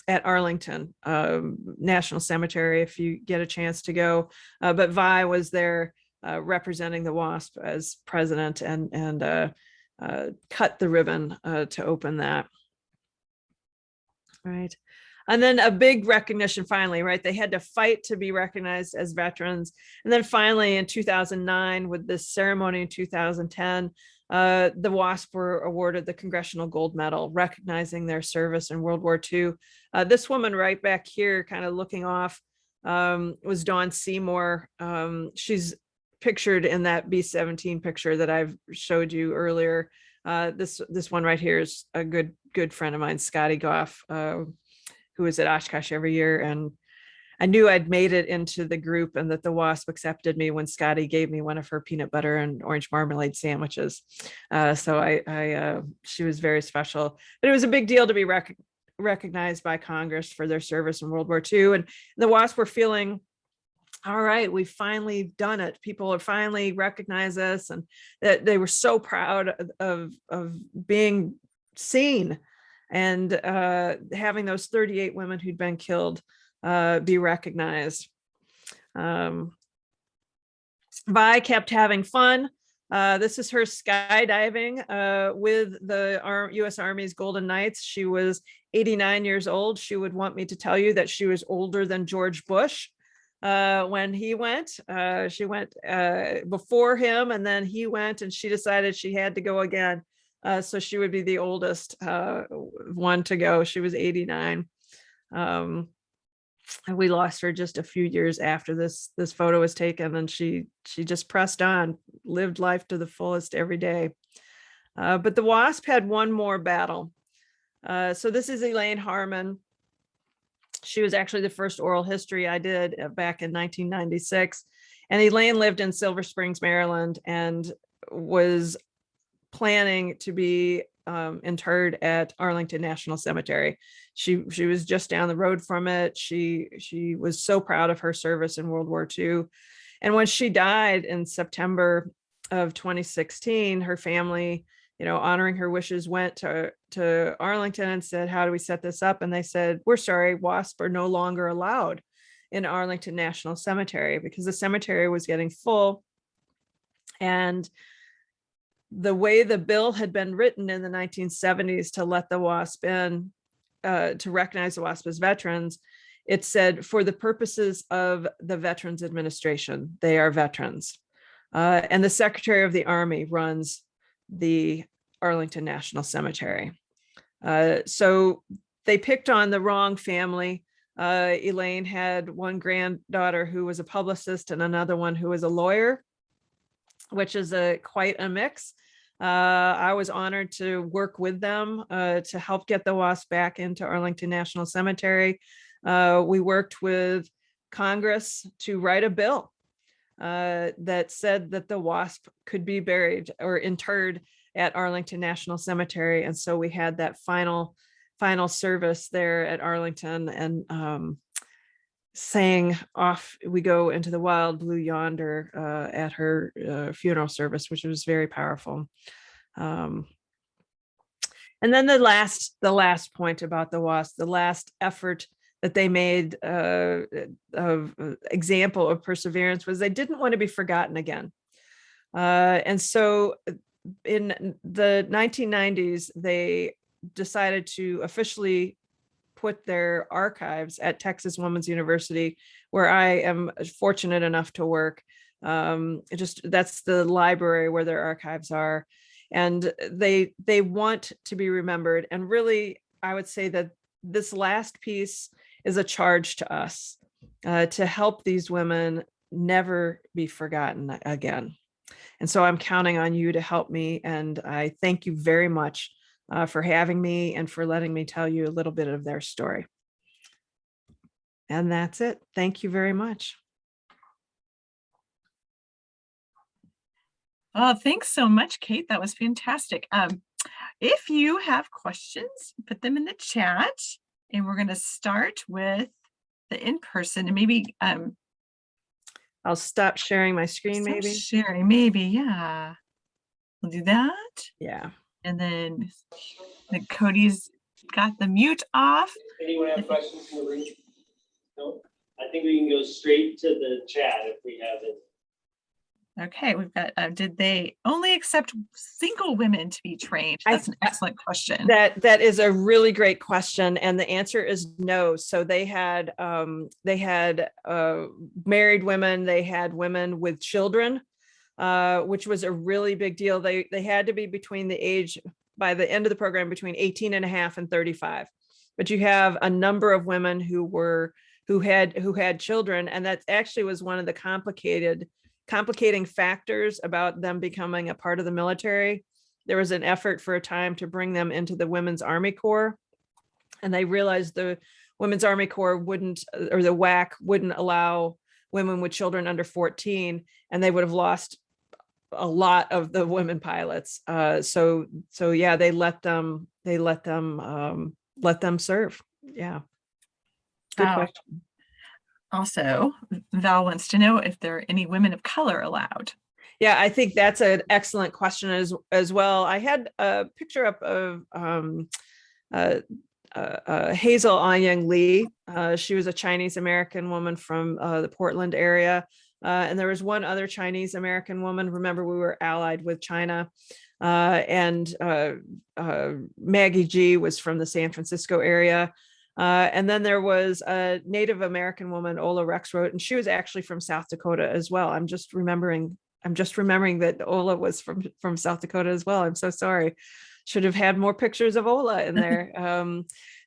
at Arlington National Cemetery, if you get a chance to go. But Vi was there representing the WASP as president and cut the ribbon to open that. Right. And then a big recognition finally, right? They had to fight to be recognized as veterans. And then finally in 2009, with this ceremony in 2010, the WASP were awarded the Congressional Gold Medal, recognizing their service in World War II. This woman right back here, kind of looking off, was Dawn Seymour. She's pictured in that B-17 picture that I've showed you earlier. This one right here is a good friend of mine, Scotty Goff, who is at Oshkosh every year. And I knew I'd made it into the group and that the WASP accepted me when Scotty gave me one of her peanut butter and orange marmalade sandwiches. So she was very special, but it was a big deal to be recognized by Congress for their service in World War II. And the WASP were feeling, all right, we've finally done it. People are finally recognize us, and that they were so proud of being seen and having those 38 women who'd been killed be recognized. Vi kept having fun. This is her skydiving with the U.S. Army's Golden Knights. She was 89 years old. She would want me to tell you that she was older than George Bush when he went. She went before him, and then he went, and she decided she had to go again. So she would be the oldest one to go. She was 89. And we lost her just a few years after this photo was taken, and she just pressed on, lived life to the fullest every day. But the WASP had one more battle. So this is Elaine Harmon. She was actually the first oral history I did back in 1996. And Elaine lived in Silver Springs, Maryland, and was planning to be interred at Arlington National Cemetery. She was just down the road from it. She was so proud of her service in World War II. And when she died in September of 2016, her family, honoring her wishes, went to Arlington and said, how do we set this up? And they said, we're sorry, WASP are no longer allowed in Arlington National Cemetery, because the cemetery was getting full. And the way the bill had been written in the 1970s to let the WASP in, to recognize the WASP as veterans, it said, for the purposes of the Veterans Administration, they are veterans. And the Secretary of the Army runs the Arlington National Cemetery. So they picked on the wrong family. Elaine had one granddaughter who was a publicist and another one who was a lawyer, which is quite a mix. I was honored to work with them to help get the WASP back into Arlington National Cemetery. We worked with Congress to write a bill that said that the WASP could be buried or interred at Arlington National Cemetery. And so we had that final service there at Arlington, and sang Off We Go Into the Wild Blue Yonder at her funeral service, which was very powerful. And then the last point about the WASP, the last effort that they made of example of perseverance, was they didn't want to be forgotten again. And so in the 1990s, they decided to officially put their archives at Texas Women's University, where I am fortunate enough to work. That's the library where their archives are. And they want to be remembered. And really, I would say that this last piece is a charge to us to help these women never be forgotten again. And so I'm counting on you to help me. And I thank you very much for having me and for letting me tell you a little bit of their story. And that's it. Thank you very much. Oh, thanks so much, Kate. That was fantastic. If you have questions, put them in the chat, and we're going to start with the in-person, and maybe I'll stop sharing my screen, maybe. Sharing, maybe, yeah. We'll do that. Yeah. And then Cody's got the mute off. Anyone have questions in the room? No? I think we can go straight to the chat if we have it. Okay, we've got, did they only accept single women to be trained? That's an excellent question. That is a really great question, and the answer is no. So they had married women, they had women with children, which was a really big deal. They had to be between the age, by the end of the program, between 18 and a half and 35. But you have a number of women who had children, and that actually was one of the complicating factors about them becoming a part of the military. There was an effort for a time to bring them into the Women's Army Corps, and they realized the Women's Army Corps wouldn't, or the WAC wouldn't allow women with children under 14, and they would have lost a lot of the women pilots. So yeah, they let them serve. Yeah. Good question. Also, Val wants to know if there are any women of color allowed. Yeah, I think that's an excellent question as well. I had a picture up of Hazel Anyang Lee. She was a Chinese American woman from the Portland area. And there was one other Chinese American woman. Remember, we were allied with China. And Maggie G was from the San Francisco area. And then there was a Native American woman, Ola Rexroth, and she was actually from South Dakota as well. I'm just remembering that Ola was from South Dakota as well. I'm so sorry. Should have had more pictures of Ola in there.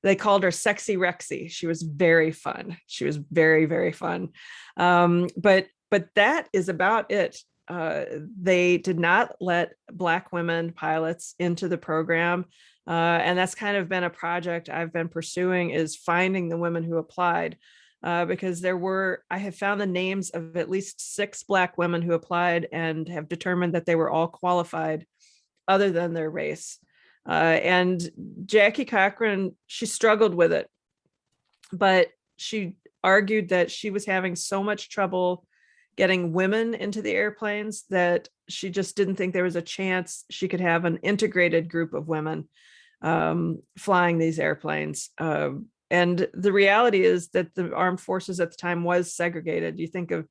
They called her Sexy Rexy. She was very fun. She was very, very fun. But that is about it. They did not let Black women pilots into the program. And that's kind of been a project I've been pursuing, is finding the women who applied, because I have found the names of at least 6 Black women who applied and have determined that they were all qualified other than their race. And Jackie Cochran, she struggled with it, but she argued that she was having so much trouble getting women into the airplanes that she just didn't think there was a chance she could have an integrated group of women flying these airplanes. And the reality is that the armed forces at the time was segregated. You think of,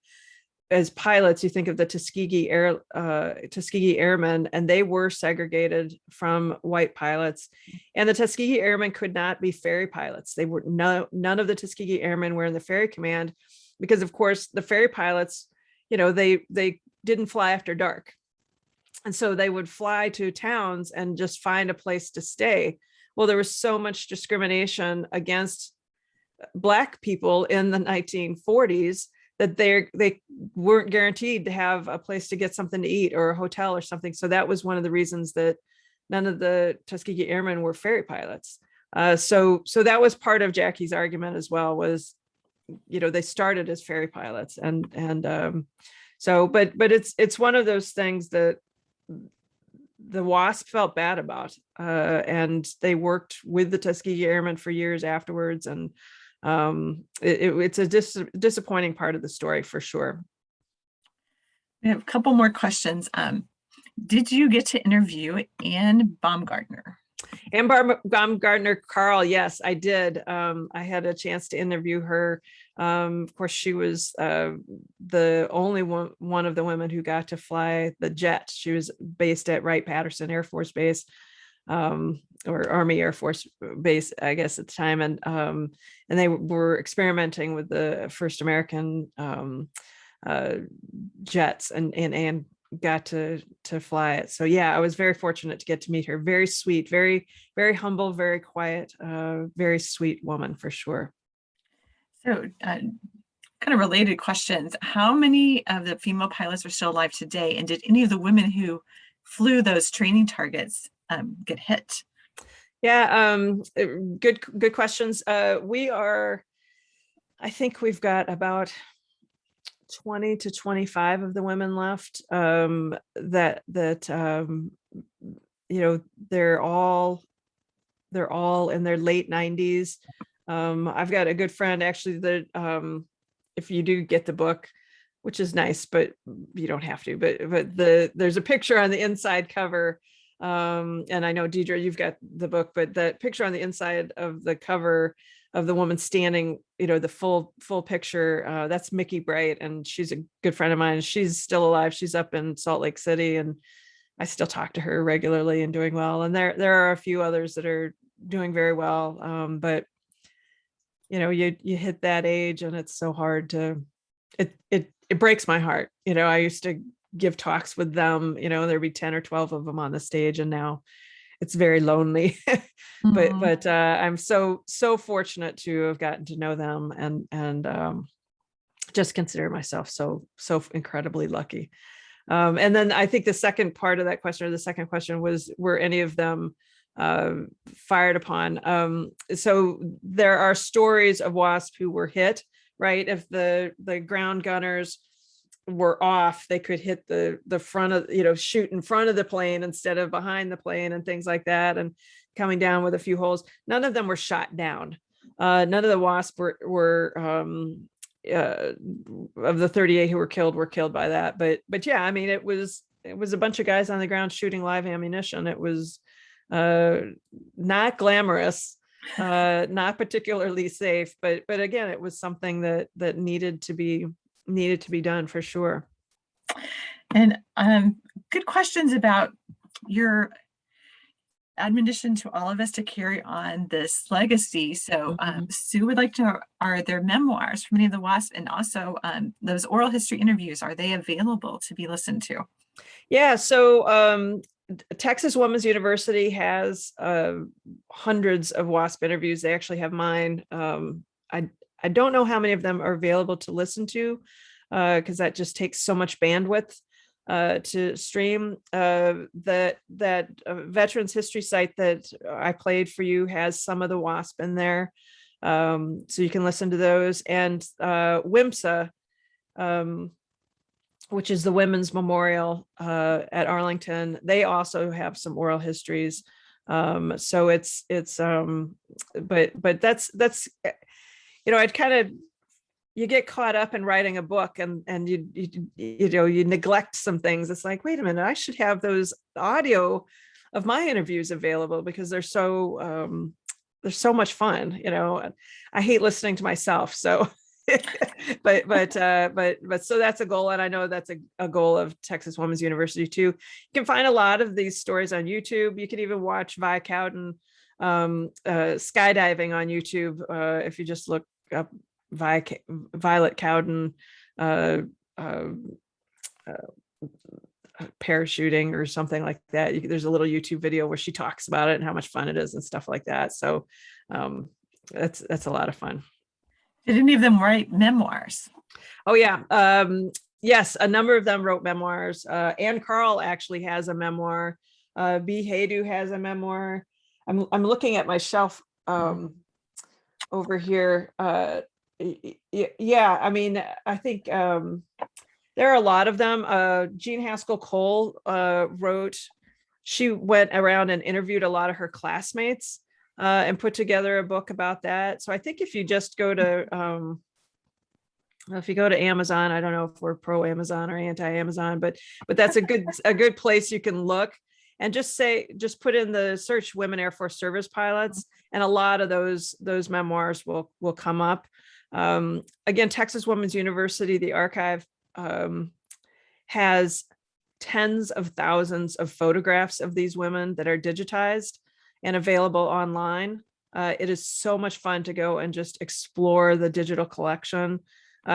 as pilots, you think of the Tuskegee Airmen, and they were segregated from white pilots. And the Tuskegee Airmen could not be ferry pilots. They were none of the Tuskegee Airmen were in the ferry command, because of course the ferry pilots, they didn't fly after dark. And so they would fly to towns and just find a place to stay. Well, there was so much discrimination against Black people in the 1940s that they weren't guaranteed to have a place to get something to eat or a hotel or something. So that was one of the reasons that none of the Tuskegee Airmen were ferry pilots. So that was part of Jackie's argument as well, was, they started as ferry pilots. But it's one of those things that the WASP felt bad about, and they worked with the Tuskegee Airmen for years afterwards. And it's a disappointing part of the story for sure. We have a couple more questions. Did you get to interview Anne Baumgardner? Anne Baumgardner, Carl, yes, I did. I had a chance to interview her. Of course, she was the only one of the women who got to fly the jet. She was based at Wright-Patterson Air Force Base, or Army Air Force Base, I guess, at the time. And they were experimenting with the first American jets, and Anne got to fly it. So yeah, I was very fortunate to get to meet her. Very sweet, very, very humble, very quiet, very sweet woman for sure. So kind of related questions. How many of the female pilots are still alive today? And did any of the women who flew those training targets get hit? Yeah, good questions. I think we've got about 20 to 25 of the women left, that they're all in their late 90s. I've got a good friend actually that if you do get the book, which is nice, but you don't have to, but there's a picture on the inside cover And I know Deidre, you've got the book, but the picture on the inside of the cover of the woman standing, the full picture, that's Mickey Bright, and she's a good friend of mine. She's still alive. She's up in Salt Lake City, and I still talk to her regularly and doing well. And there are a few others that are doing very well. But you hit that age and it's so hard to, it breaks my heart. I used to give talks with them, there'd be 10 or 12 of them on the stage, and now it's very lonely. But I'm so fortunate to have gotten to know them, and just consider myself so incredibly lucky. And then I think the second part of that question, or the second question, was, were any of them fired upon? So there are stories of WASP who were hit, right? If the ground gunners were off, they could hit the front of, shoot in front of the plane instead of behind the plane, and things like that, and coming down with a few holes. None of them were shot down. None of the WASP were of the 38 who were killed by that. But yeah, I mean, it was a bunch of guys on the ground shooting live ammunition. It was not glamorous, not particularly safe, but again, it was something that needed to be done for sure. And good questions about your admonition to all of us to carry on this legacy. So Sue would like to know, are there memoirs from any of the WASP, and also those oral history interviews, are they available to be listened to? Yeah, so Texas Women's University has hundreds of WASP interviews. They actually have mine. I don't know how many of them are available to listen to, because that just takes so much bandwidth to stream. That Veterans History site that I played for you has some of the WASP in there, so you can listen to those. And WMSA, which is the Women's Memorial at Arlington, they also have some oral histories. So it's but that's I'd kind of, you get caught up in writing a book, and you neglect some things. It's like, wait a minute, I should have those audio of my interviews available, because they're so much fun. I hate listening to myself, so but so that's a goal, and I know that's a goal of Texas Women's University too. You can find a lot of these stories on YouTube. You can even watch Vi Cowden skydiving on YouTube if you just look up Violet Cowden parachuting or something like that. There's a little YouTube video where she talks about it and how much fun it is and stuff like that. So that's a lot of fun. Did any of them write memoirs? Oh yeah. Yes, a number of them wrote memoirs. Ann Carl actually has a memoir. B. Haydu has a memoir. I'm looking at my shelf over here. Yeah, I mean, I think there are a lot of them. Jean Haskell Cole wrote, she went around and interviewed a lot of her classmates and put together a book about that. So I think if you just go to, if you go to Amazon, I don't know if we're pro Amazon or anti Amazon, but that's a good place you can look, and just put in the search Women Airforce Service Pilots, and a lot of those memoirs will come up. Again, Texas Women's University, the archive has tens of thousands of photographs of these women that are digitized and available online. It is so much fun to go and just explore the digital collection.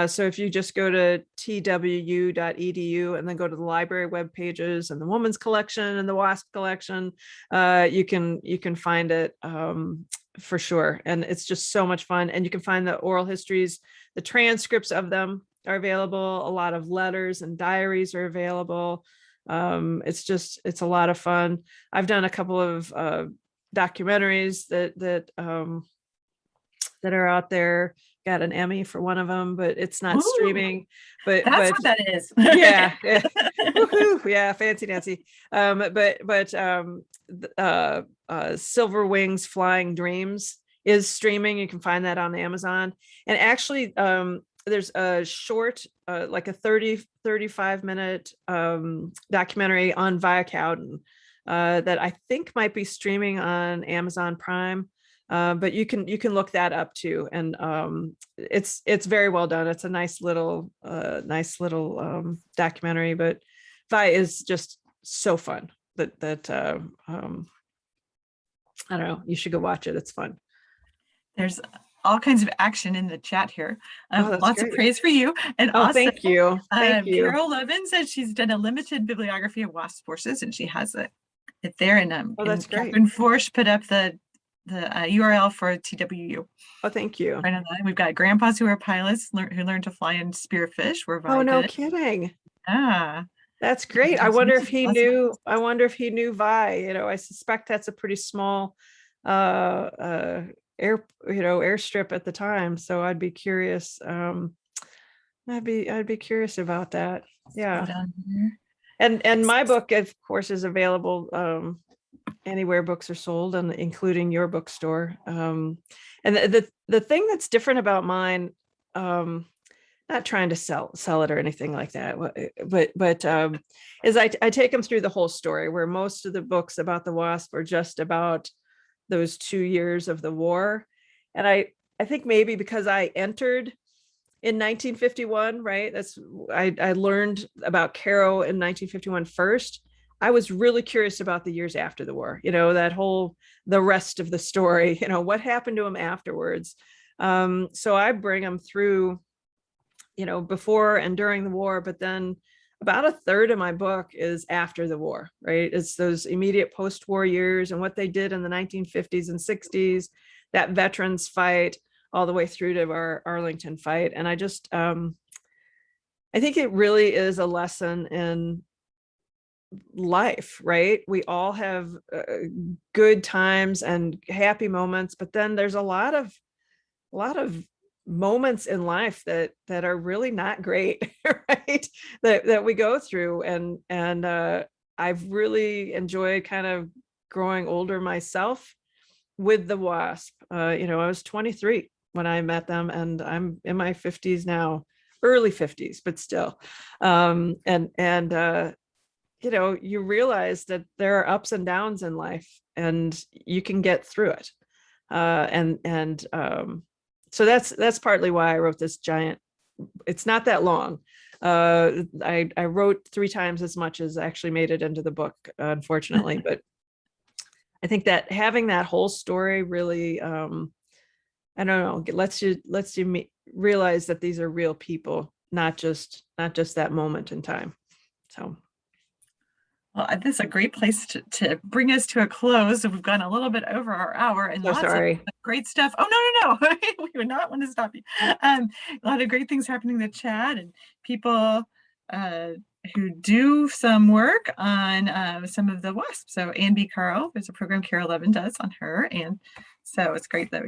So if you just go to twu.edu and then go to the library web pages and the women's collection and the WASP collection, you can find it for sure. And it's just so much fun. And you can find the oral histories, the transcripts of them are available. A lot of letters and diaries are available. It's a lot of fun. I've done a couple of documentaries that are out there. Got an Emmy for one of them, but it's not streaming. But that's what that is. Yeah. Woohoo, yeah, fancy Nancy. Silver Wings Flying Dreams is streaming. You can find that on Amazon. And actually, there's a short, like a 35 minute documentary on Vi Cowden that I think might be streaming on Amazon Prime. But you can look that up too, and it's very well done. It's a nice little documentary, but Vi is just so fun that I don't know, you should go watch it. It's fun. There's all kinds of action in the chat here. That's Lots great. of praise for you. And Oh, also, thank you. Thank you. Carol Levin said she's done a limited bibliography of WASP forces, and she has it there. And Oh, that's great. Katherine Sharp put up the URL for TWU. Oh, thank you. Right on that. We've got grandpas who are pilots who learned to fly and spearfish. Oh, no kidding. Ah, that's great. I wonder if he knew. I wonder if he knew Vi. You know, I suspect that's a pretty small airstrip at the time. So I'd be curious. I'd be curious about that. Yeah. And my book, of course, is available anywhere books are sold, and including your bookstore. And the thing that's different about mine, not trying to sell it or anything like that, but is I take them through the whole story, where most of the books about the WASP are just about those 2 years of the war. And I think maybe because I entered in 1951, right? I learned about Caro in 1951 first. I was really curious about the years after the war, the rest of the story, what happened to him afterwards. So I bring them through, before and during the war, but then about a third of my book is after the war, right? It's those immediate post-war years and what they did in the 1950s and 60s, that veterans fight all the way through to our Arlington fight. And I just, I think it really is a lesson in life, right? We all have good times and happy moments, but then there's a lot of moments in life that are really not great, right? That we go through, and I've really enjoyed kind of growing older myself with the WASP. I was 23 when I met them, and I'm in my 50s now, early 50s, but still. You realize that there are ups and downs in life, and you can get through it. So that's partly why I wrote this giant. It's not that long. I wrote 3 times as much as actually made it into the book, unfortunately. But I think that having that whole story really, I don't know, lets you realize that these are real people, not just that moment in time. So. Well, this is a great place to bring us to a close. So we've gone a little bit over our hour, and lots of great stuff. Oh, no. We would not want to stop you. A lot of great things happening in the chat, and people who do some work on some of the WASP. So Ann B. Carl, there's a program Carol Levin does on her. And so it's great that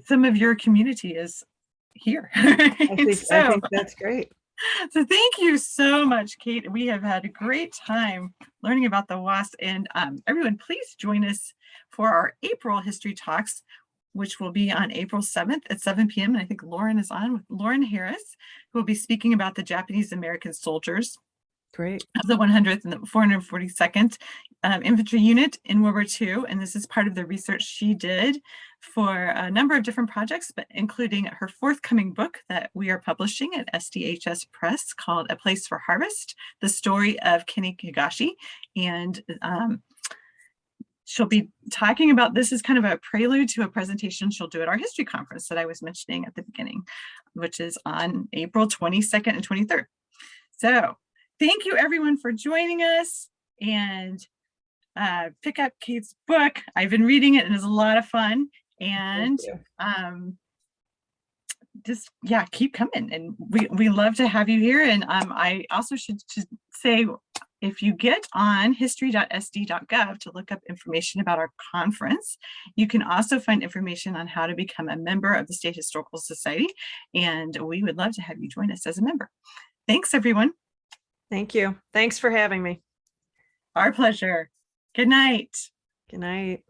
some of your community is here. I think that's great. So thank you so much, Kate. We have had a great time learning about the WASP, and everyone, please join us for our April History Talks, which will be on April 7th at 7 p.m. And I think Lauren is on with Lauren Harris, who will be speaking about the Japanese American soldiers. Great. Of the 100th and the 442nd Infantry Unit in World War II. And this is part of the research she did for a number of different projects, but including her forthcoming book that we are publishing at SDHS Press called A Place for Harvest, the story of Kenny Higashi. And she'll be talking about, this is kind of a prelude to a presentation she'll do at our history conference that I was mentioning at the beginning, which is on April 22nd and 23rd. So thank you everyone for joining us, and pick up Kate's book. I've been reading it and it's a lot of fun, and just keep coming, and we love to have you here. And I also should say, if you get on history.sd.gov to look up information about our conference, you can also find information on how to become a member of the State Historical Society, and we would love to have you join us as a member. Thanks everyone. Thank you. Thanks for having me. Our pleasure. Good night. Good night.